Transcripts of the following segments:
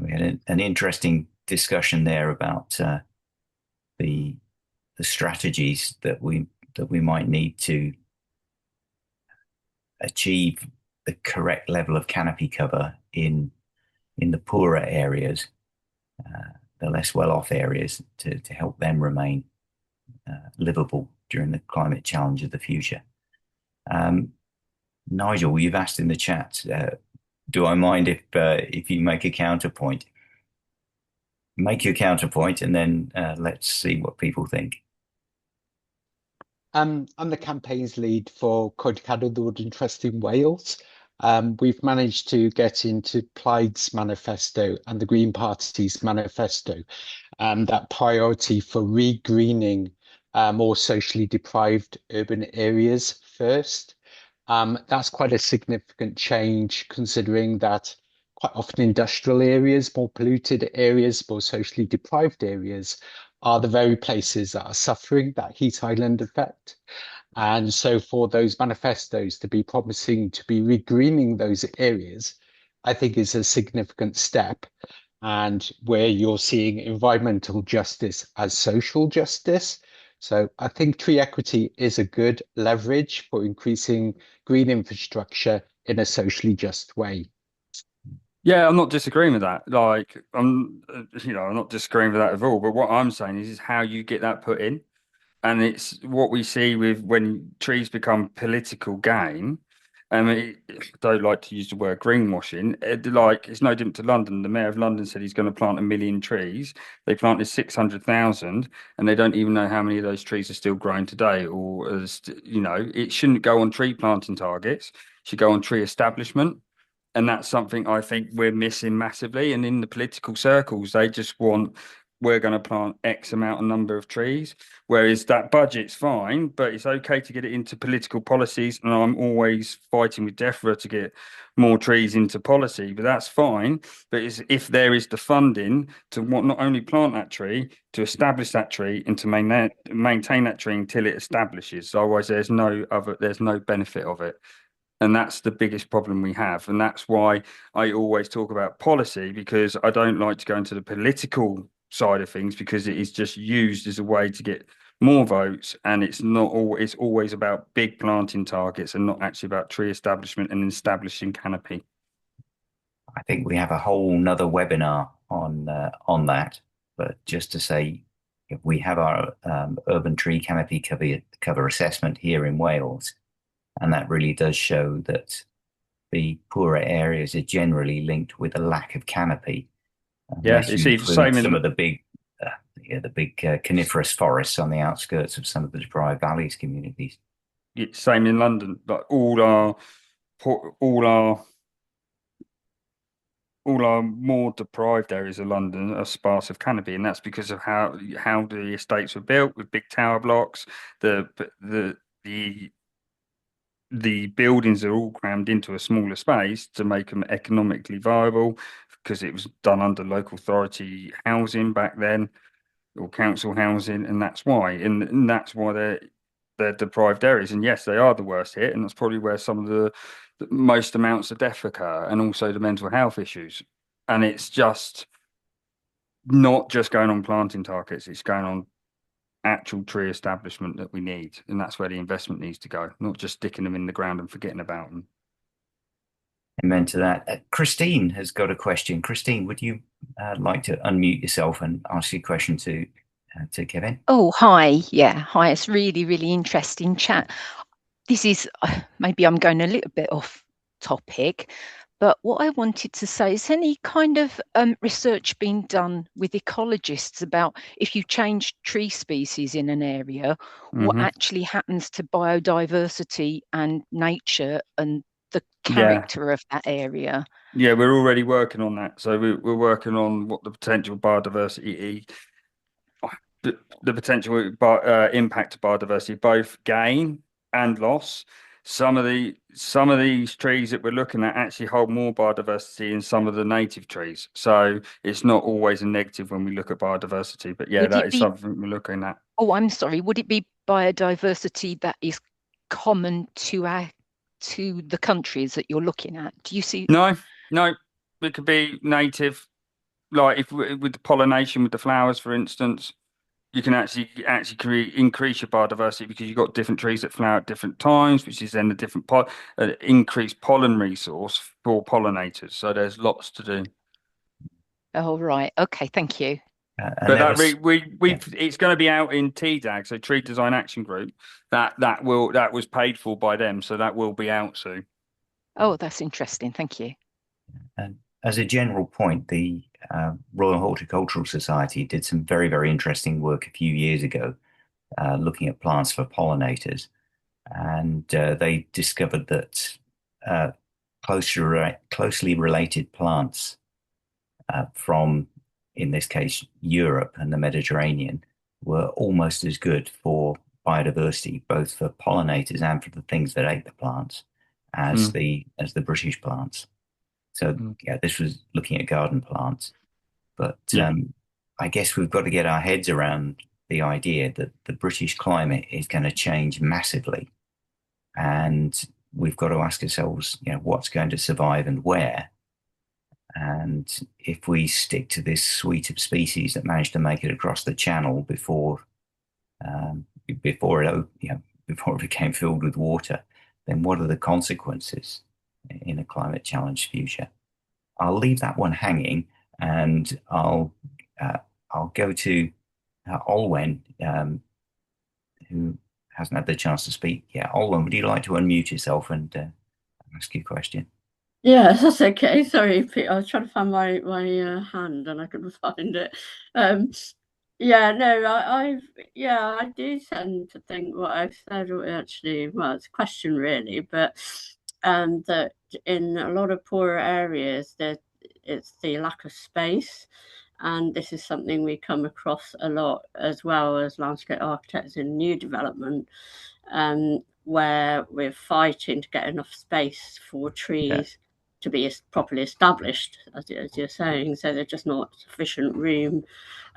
We had an interesting discussion there about the the strategies that we might need to achieve the correct level of canopy cover in the poorer areas, the less well-off areas, to help them remain livable during the climate challenge of the future. Um, Nigel, you've asked in the chat, do I mind if you make a counterpoint? Make your counterpoint, and then let's see what people think. I'm the campaigns lead for Coed Cadw, the Wood and Trust in Wales. We've managed to get into Plaid's manifesto and the Green Party's manifesto, that priority for re-greening more socially deprived urban areas first. That's quite a significant change considering that quite often industrial areas, more polluted areas, more socially deprived areas are the very places that are suffering that heat island effect. And so for those manifestos to be promising to be regreening those areas, I think is a significant step. And where you're seeing environmental justice as social justice. So I think tree equity is a good leverage for increasing green infrastructure in a socially just way. Yeah, I'm not disagreeing with that. I'm not disagreeing with that at all. But what I'm saying is how you get that put in. And it's what we see with when trees become political gain. I don't like to use the word greenwashing. It's no different to London. The mayor of London said he's going to plant 1 million trees. They planted 600,000, and they don't even know how many of those trees are still growing today. It shouldn't go on tree planting targets. It should go on tree establishment. And that's something I think we're missing massively. And in the political circles, they just want, we're going to plant X amount of number of trees, whereas that budget's fine, but it's okay to get it into political policies. And I'm always fighting with DEFRA to get more trees into policy, but that's fine. But if there is the funding to not only plant that tree, to establish that tree and to maintain that tree until it establishes. So otherwise, there's no benefit of it. And that's the biggest problem we have. And that's why I always talk about policy, because I don't like to go into the political side of things because it is just used as a way to get more votes. And it's always about big planting targets and not actually about tree establishment and establishing canopy. I think we have a whole nother webinar on that. But just to say, if we have our urban tree canopy cover assessment here in Wales, and that really does show that the poorer areas are generally linked with a lack of canopy, Yeah, unless you you see the include same some in of the big coniferous forests on the outskirts of some of the deprived valleys communities. same in London. Like all our all our more deprived areas of London are sparse of canopy, and that's because of how the estates were built with big tower blocks. The the the the buildings are all crammed into a smaller space to make them economically viable, because it was done under local authority housing back then, or council housing, and that's why they're deprived areas. And yes, they are the worst hit, and that's probably where some of the most amounts of death occur, and also the mental health issues. And it's just not just going on planting targets; it's going on actual tree establishment that we need, and that's where the investment needs to go, not just sticking them in the ground and forgetting about them. Amen to that. Christine has got a question. Christine, would you like to unmute yourself and ask your question to Kevin? Oh, hi. Yeah, hi. It's really, really interesting chat. This is maybe I'm going a little bit off topic, but what I wanted to say is any kind of research being done with ecologists about if you change tree species in an area, what Hmm. actually happens to biodiversity and nature and the Yeah, character of that area? yeah, we're already working on that. So we're working on what the potential biodiversity, the potential impact of biodiversity, both gain and loss. Some of these trees that we're looking at actually hold more biodiversity in some of the native trees. So it's not always a negative when we look at biodiversity. But yeah, Would that it is be, something we're looking at. oh, I'm sorry, would it be biodiversity that is common to the countries that you're looking at? Do you see? No, no, it could be native. like if with the pollination with the flowers, for instance, you can actually increase your biodiversity because you've got different trees that flower at different times, which is then a different increased pollen resource for pollinators. So there's lots to do. Oh, right. Okay, thank you. And But there that was, yeah, it's going to be out in TDAG, so Tree Design Action Group. That was paid for by them, so that will be out soon. Oh, that's interesting. Thank you. and as a general point, the Royal Horticultural Society did some very, very interesting work a few years ago, looking at plants for pollinators, and they discovered that uh, closely related plants from, in this case, Europe and the Mediterranean, were almost as good for biodiversity, both for pollinators and for the things that ate the plants, as Mm, the British plants. So mm. yeah, this was looking at garden plants, but Yeah. I guess we've got to get our heads around the idea that the British climate is going to change massively, and we've got to ask ourselves, what's going to survive and where. And if we stick to this suite of species that managed to make it across the channel um, before before it became filled with water, then what are the consequences in a climate challenged future? I'll leave that one hanging, and uh, I'll go to Olwen, who hasn't had the chance to speak yet. Olwen, would you like to unmute yourself and ask your question? Yeah, that's okay. Sorry, Pete. I was trying to find my hand and I couldn't find it. Um, yeah, no, I do tend to think what I've said actually, well, it's a question really, but that in a lot of poorer areas, that it's the lack of space, and this is something we come across a lot as well as landscape architects in new development, where we're fighting to get enough space for Yeah, trees to be properly established, as you're saying. So there's just not sufficient room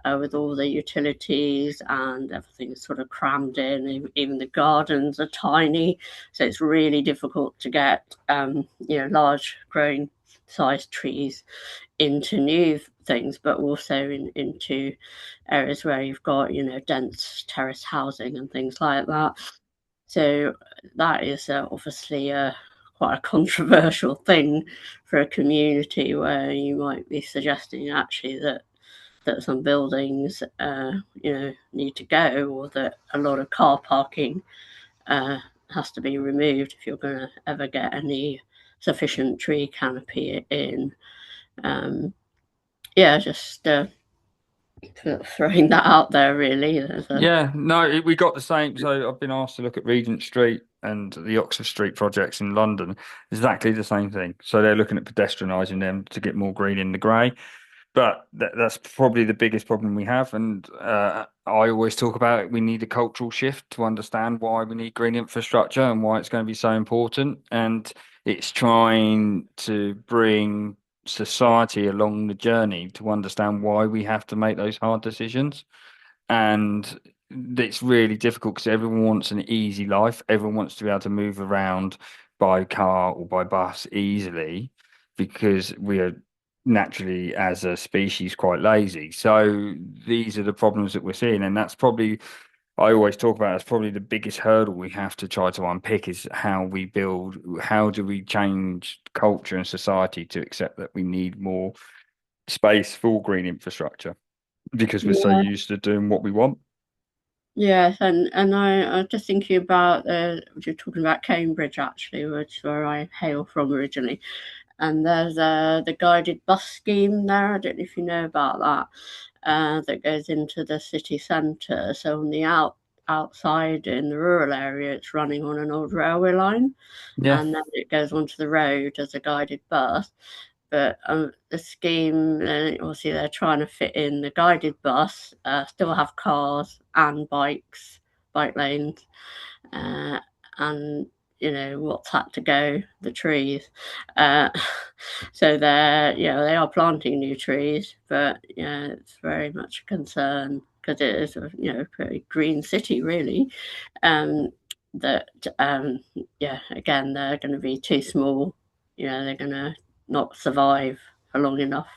with all the utilities and everything is sort of crammed in. Even the gardens are tiny, so it's really difficult to get large growing sized trees into new things, but also into areas where you've got dense terrace housing and things like that. So that is obviously quite a controversial thing for a community where you might be suggesting actually that some buildings need to go, or that a lot of car parking uh, has to be removed if you're going to ever get any sufficient tree canopy in. Yeah, just throwing that out there really. Yeah, no, we got the same. So I've been asked to look at Regent Street and the Oxford Street projects in London. Exactly the same thing. So they're looking at pedestrianising them to get more green in the grey. But that's probably the biggest problem we have. And I always talk about it. We need a cultural shift to understand why we need green infrastructure and why it's going to be so important. And it's trying to bring society along the journey to understand why we have to make those hard decisions. And it's really difficult because everyone wants an easy life. Everyone wants to be able to move around by car or by bus easily because we are naturally, as a species, quite lazy. So these are the problems that we're seeing, and that's probably, I always talk about, that's probably the biggest hurdle we have to try to unpick is how we build, how do we change culture and society to accept that we need more space for green infrastructure because we're so Yeah. used to doing what we want. Yes, and I was just thinking about you're talking about Cambridge actually, which is where I hail from originally, and there's the guided bus scheme there. I don't know if you know about that. That goes into the city centre. So on the outside in the rural area, it's running on an old railway line, Yeah. and then it goes onto the road as a guided bus. But the scheme, obviously, they're trying to fit in the guided bus, still have cars and bike lanes, uh, and what's had to go, the trees. Uh, so they are planting new trees, but yeah, it's very much a concern because it is a pretty green city, really. Um, that again, they're going to be too small. They're going to not survive for long enough.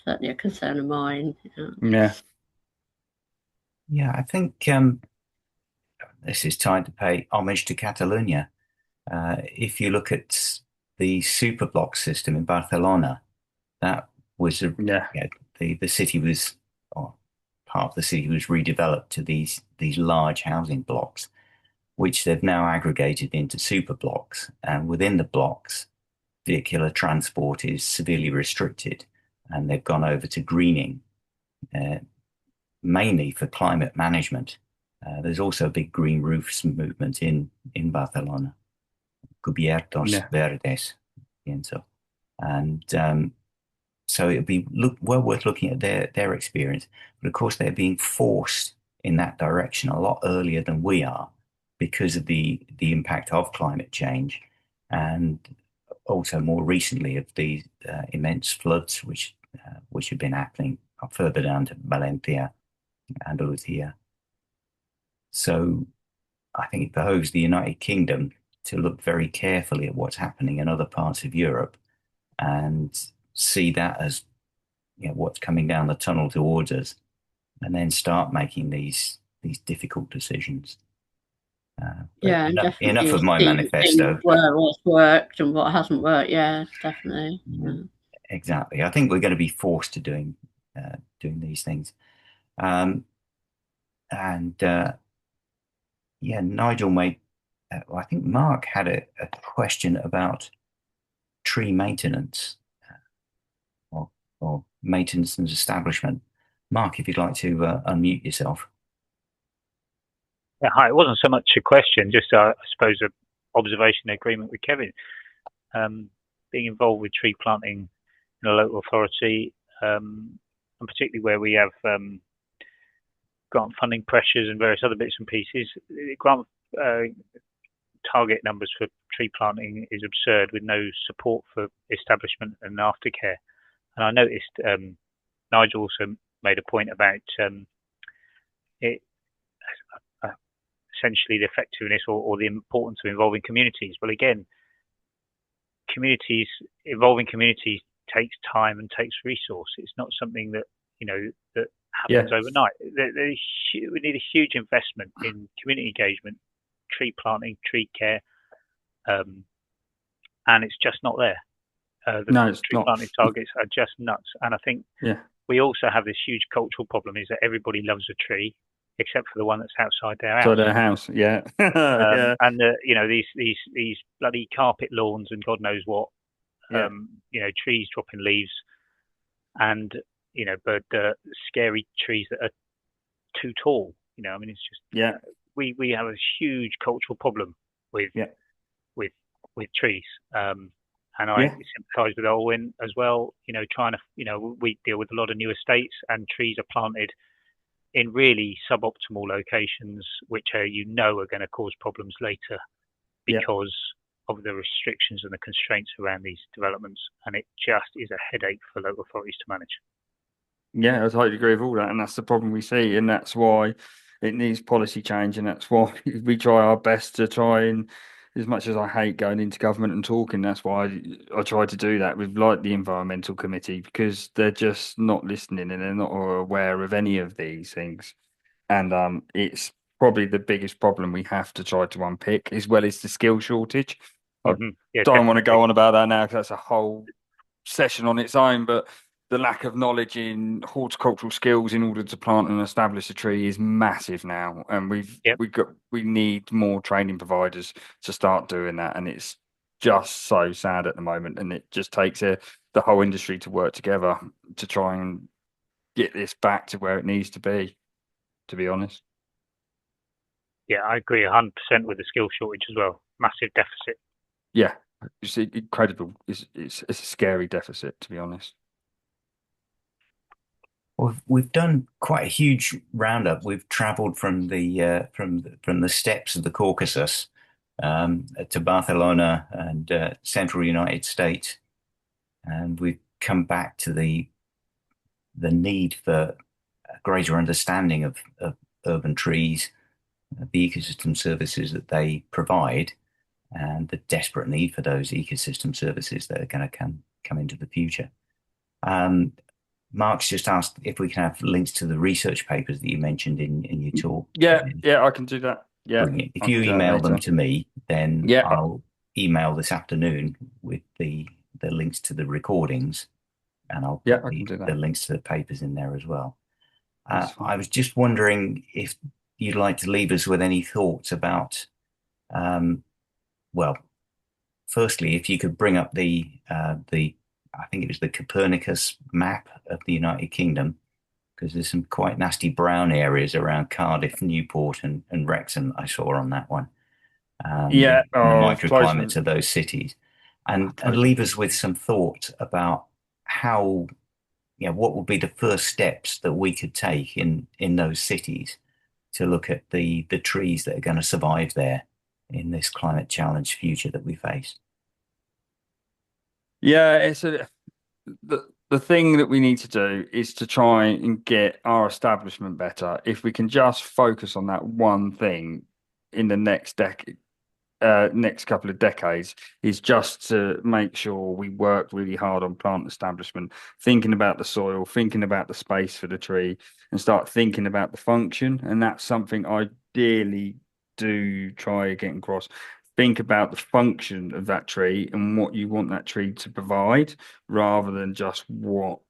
certainly a concern of mine. Yeah. Yeah, I think this is time to pay homage to Catalonia. If you look at the superblock system in Barcelona, that was Yeah. the city was, or part of the city was redeveloped to these large housing blocks, which they've now aggregated into superblocks. And within the blocks, vehicular transport is severely restricted, and they've gone over to greening, uh, mainly for climate management. There's also a big green roofs movement in Barcelona, cubiertos Yeah. verdes, pienso. And so it'd be well worth looking at their experience. But of course, they're being forced in that direction a lot earlier than we are because of the impact of climate change, and also more recently of the immense floods which have been happening further down to Valencia, Andalusia. So I think it behoves the United Kingdom to look very carefully at what's happening in other parts of Europe and see that as, what's coming down the tunnel towards us, and then start making these difficult decisions. But Yeah, and enough definitely of my seeing manifesto. what's worked and what hasn't worked. Yeah, definitely. Yeah. Exactly. I think we're going to be forced to doing these things. Um, and yeah, Nigel made. I think Mark had a question about tree maintenance, or, or maintenance and establishment. Mark, if you'd like to unmute yourself. Yeah, hi. It wasn't so much a question, just I suppose an observation agreement with Kevin. Being involved with tree planting in a local authority, and particularly where we have grant funding pressures and various other bits and pieces, grant target numbers for tree planting is absurd with no support for establishment and aftercare. And I noticed Nigel also made a point about it, essentially the effectiveness or the importance of involving communities. Well, again, involving communities takes time and takes resource. It's not something that that happens overnight. We need a huge investment in community engagement, tree planting, tree care, and it's just not there. No, it's tree not. planting targets are just nuts. And I think we also have this huge cultural problem: is that everybody loves a tree, except for the one that's outside their house. So their house, yeah. Yeah. And these bloody carpet lawns and God knows what, trees dropping leaves, and but scary trees that are too tall. I mean, it's just we have a huge cultural problem with trees. And I sympathise with Olwyn as well. Trying to we deal with a lot of new estates, and trees are planted in really suboptimal locations, which are going to cause problems later because of the restrictions and the constraints around these developments. And it just is a headache for local authorities to manage. Yeah, I totally agree with all that, and that's the problem we see, and that's why it needs policy change, and that's why we try our best to try and, as much as I hate going into government and talking, that's why I try to do that with like the environmental committee, because they're just not listening and they're not aware of any of these things, and it's probably the biggest problem we have to try to unpick, as well as the skill shortage. I don't want to go on about that now because that's a whole session on its own, but the lack of knowledge in horticultural skills in order to plant and establish a tree is massive now, and we need more training providers to start doing that, and it's just so sad at the moment, and it just takes the whole industry to work together to try and get this back to where it needs to be honest. Yeah, I agree 100% with the skill shortage as well. Massive deficit. Yeah, it's incredible. It's a scary deficit, to be honest. We've done quite a huge roundup. We've travelled from the steppes of the Caucasus to Barcelona and central United States, and we've come back to the need for a greater understanding of urban trees, the ecosystem services that they provide, and the desperate need for those ecosystem services that are going to come into the future. Mark's just asked if we can have links to the research papers that you mentioned in your talk. Yeah, I can do that. Yeah, Brilliant. If I you can do that email them later. to me, then Yeah. I'll email this afternoon with the links to the recordings, and I'll Yeah, put I can do the that. links to the papers in there as well. That's fine. I was just wondering if you'd like to leave us with any thoughts about, well, firstly, if you could bring up I think it was the Copernicus map of the United Kingdom, because there's some quite nasty brown areas around Cardiff, Newport, and Wrexham I saw on that one. Yeah, And the I suppose microclimates of those cities, I and suppose leave us with some thought about how, what would be the first steps that we could take in those cities to look at the trees that are going to survive there in this climate challenge future that we face. yeah, the thing that we need to do is to try and get our establishment better. If we can just focus on that one thing in the next decade, next couple of decades, is just to make sure we work really hard on plant establishment, thinking about the soil, thinking about the space for the tree, and start thinking about the function. And that's something I dearly do try getting across. Think about the function of that tree and what you want that tree to provide, rather than just what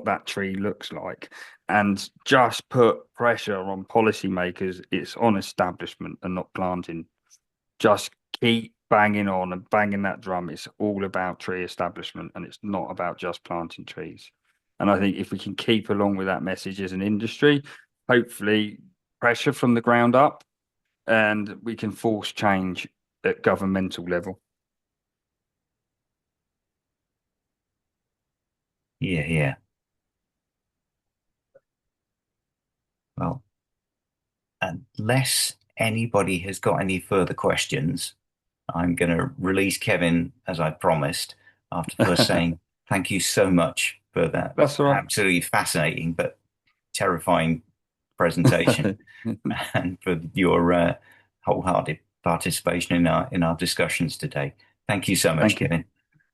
that tree looks like, and just put pressure on policymakers. It's on establishment and not planting. Just keep banging on and banging that drum. It's all about tree establishment, and it's not about just planting trees. And I think if we can keep along with that message as an industry, hopefully pressure from the ground up, and we can force change at governmental level. Yeah. Well, unless anybody has got any further questions, I'm going to release Kevin as I promised, after first saying thank you so much for that That's all right. absolutely fascinating but terrifying presentation and for your wholehearted participation in our discussions today. Thank you so much, Thank you. Kevin.